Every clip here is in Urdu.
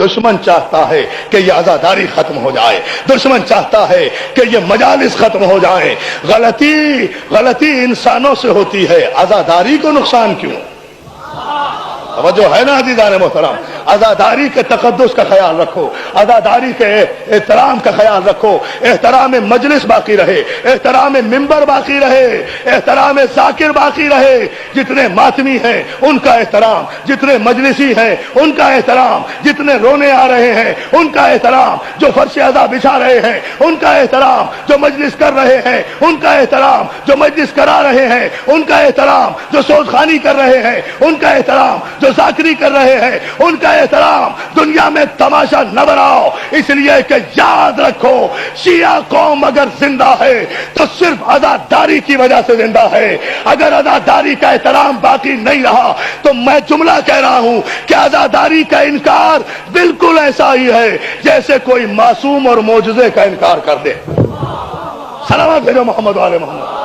دشمن چاہتا ہے کہ یہ عزاداری ختم ہو جائے، دشمن چاہتا ہے کہ یہ مجالس ختم ہو جائیں۔ غلطی انسانوں سے ہوتی ہے، عزاداری کو نقصان کیوں؟ توجہ ہے نا عزیزان محترم؟ عزاداری کے تقدس کا خیال رکھو، عزاداری کے احترام کا خیال رکھو، احترام مجلس باقی رہے، احترام ممبر باقی رہے، احترام ذاکر باقی رہے۔ جتنے ماتمی ہیں ان کا احترام، جتنے مجلسی ہیں ان کا احترام، جتنے رونے آ رہے ہیں ان کا احترام، جو فرش ادا بچھا رہے ہیں ان کا احترام، جو مجلس کر رہے ہیں ان کا احترام، جو مجلس کرا رہے ہیں ان کا احترام، جو سوز خانی کر رہے ہیں ان کا احترام، جو ذاکری کر رہے ہیں ان کا احترام۔ دنیا میں تماشا نہ بناؤ، اس لیے کہ یاد رکھو شیعہ قوم اگر زندہ ہے تو صرف عزاداری کی وجہ سے زندہ ہے۔ اگر عزاداری کا احترام باقی نہیں رہا تو میں جملہ کہہ رہا ہوں کہ عزاداری کا انکار بالکل ایسا ہی ہے جیسے کوئی معصوم اور معجزے کا انکار کر دے۔ سلامت بھیجو محمد والے محمد۔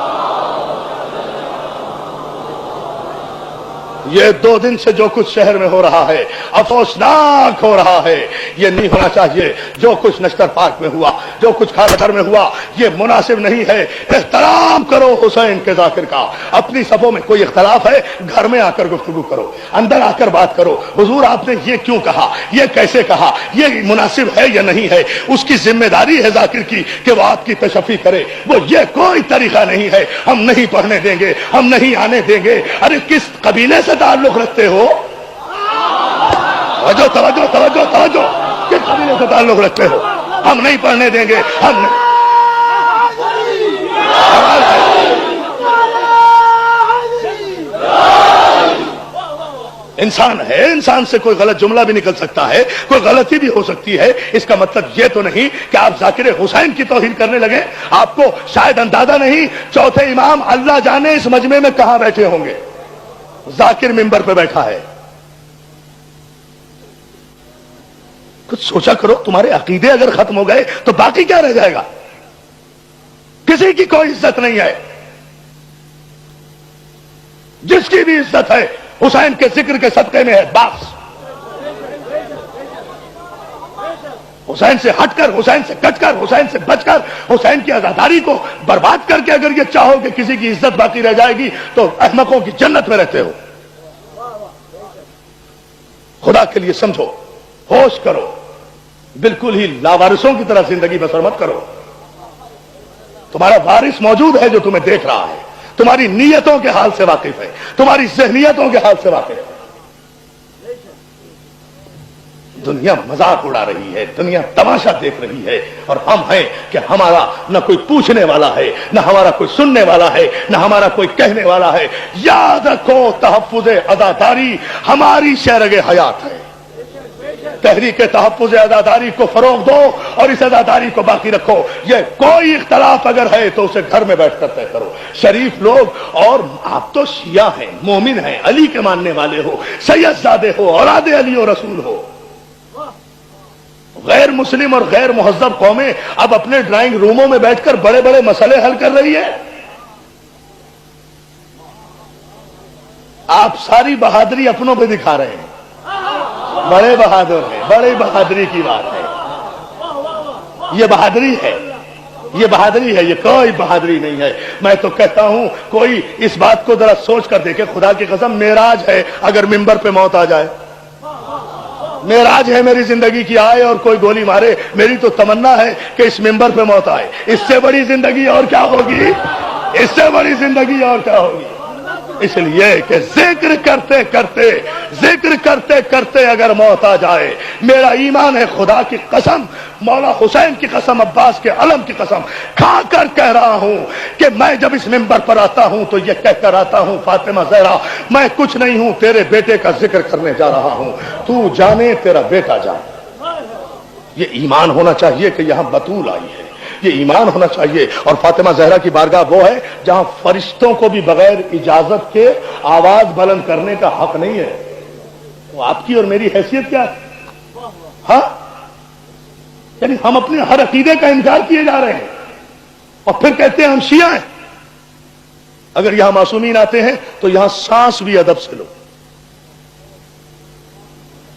یہ 2 دن سے جو کچھ شہر میں ہو رہا ہے افسوسناک ہو رہا ہے، یہ نہیں ہونا چاہیے۔ جو کچھ نشتر پارک میں ہوا، جو کچھ کھاکر میں ہوا، یہ مناسب نہیں ہے۔ احترام کرو حسین کے ذاکر کا۔ اپنی صفوں میں کوئی اختلاف ہے گھر میں آ کر گفتگو کرو، اندر آ کر بات کرو، حضور آپ نے یہ کیوں کہا، یہ کیسے کہا، یہ مناسب ہے یا نہیں ہے۔ اس کی ذمہ داری ہے ذاکر کی کہ وہ آپ کی تشفی کرے۔ وہ یہ کوئی طریقہ نہیں ہے ہم نہیں پڑھنے دیں گے، ہم نہیں آنے دیں گے۔ ارے کس قبیلے سے تعلق رکھتے ہو؟ توجہ توجہ توجہ توجہ، کس قبیلے سے تعلق رکھتے ہو؟ ہم نہیں پڑھنے دیں گے، ہم نہیں۔ انسان ہے، انسان سے کوئی غلط جملہ بھی نکل سکتا ہے، کوئی غلطی بھی ہو سکتی ہے۔ اس کا مطلب یہ تو نہیں کہ آپ ذاکر حسین کی توہین کرنے لگے۔ آپ کو شاید اندازہ نہیں، چوتھے امام اللہ جانے اس مجمع میں کہاں بیٹھے ہوں گے۔ ذاکر ممبر پہ بیٹھا ہے۔ کچھ سوچا کرو، تمہارے عقیدے اگر ختم ہو گئے تو باقی کیا رہ جائے گا؟ کسی کی کوئی عزت نہیں ہے۔ جس کی بھی عزت ہے حسین کے ذکر کے صدقے میں ہے بس۔ حسین سے ہٹ کر، حسین سے کٹ کر، حسین سے بچ کر، حسین کی عزاداری کو برباد کر کے اگر یہ چاہو کہ کسی کی عزت باقی رہ جائے گی تو احمقوں کی جنت میں رہتے ہو۔ خدا کے لیے سمجھو، ہوش کرو، بالکل ہی لاوارثوں کی طرح زندگی بسر مت کرو۔ تمہارا وارث موجود ہے جو تمہیں دیکھ رہا ہے، تمہاری نیتوں کے حال سے واقف ہے، تمہاری ذہنیتوں کے حال سے واقف ہے۔ دنیا مذاق اڑا رہی ہے، دنیا تماشا دیکھ رہی ہے، اور ہم ہیں کہ ہمارا نہ کوئی پوچھنے والا ہے، نہ ہمارا کوئی سننے والا ہے، نہ ہمارا کوئی کہنے والا ہے۔ یاد رکھو تحفظ عزاداری ہماری شرگ حیات ہے۔ تحریک تحفظ عزاداری کو فروغ دو اور اس عزاداری کو باقی رکھو۔ یہ کوئی اختلاف اگر ہے تو اسے گھر میں بیٹھ کر طے کرو۔ شریف لوگ، اور آپ تو شیعہ ہیں، مومن ہیں، علی کے ماننے والے ہو، سید زادے ہو، اولاد علی و رسول ہو۔ غیر مسلم اور غیر مہذب قومیں اب اپنے ڈرائنگ روموں میں بیٹھ کر بڑے بڑے مسئلے حل کر رہی ہے۔ آپ ساری بہادری اپنوں پہ دکھا رہے ہیں۔ بڑے بہادر ہیں، بڑی بہادری کی بات ہے۔ یہ بہادری ہے، یہ بہادری ہے، یہ کوئی بہادری نہیں ہے۔ میں تو کہتا ہوں کوئی اس بات کو ذرا سوچ کر دیکھے، خدا کی قسم معراج ہے اگر ممبر پہ موت آ جائے، معراج ہے میری زندگی کی، آئے اور کوئی گولی مارے، میری تو تمنا ہے کہ اس ممبر پہ موت آئے۔ اس سے بڑی زندگی اور کیا ہوگی؟ اس سے بڑی زندگی اور کیا ہوگی؟ اس لیے کہ ذکر کرتے کرتے اگر موت آ جائے، میرا ایمان ہے خدا کی قسم، مولا حسین کی قسم، عباس کے علم کی قسم کھا کر کہہ رہا ہوں کہ میں جب اس ممبر پر آتا ہوں تو یہ کہہ کر آتا ہوں، فاطمہ زہرا میں کچھ نہیں ہوں، تیرے بیٹے کا ذکر کرنے جا رہا ہوں، تو جانے تیرا بیٹا جانے۔ یہ ایمان ہونا چاہیے کہ یہاں بطول آئی ہے، یہ ایمان ہونا چاہیے۔ اور فاطمہ زہرا کی بارگاہ وہ ہے جہاں فرشتوں کو بھی بغیر اجازت کے آواز بلند کرنے کا حق نہیں ہے۔ وہ آپ کی اور میری حیثیت کیا ہے؟ ہاں، یعنی ہم اپنے ہر عقیدے کا انکار کیے جا رہے ہیں اور پھر کہتے ہیں ہم شیعہ ہیں۔ اگر یہاں معصومین آتے ہیں تو یہاں سانس بھی ادب سے لو۔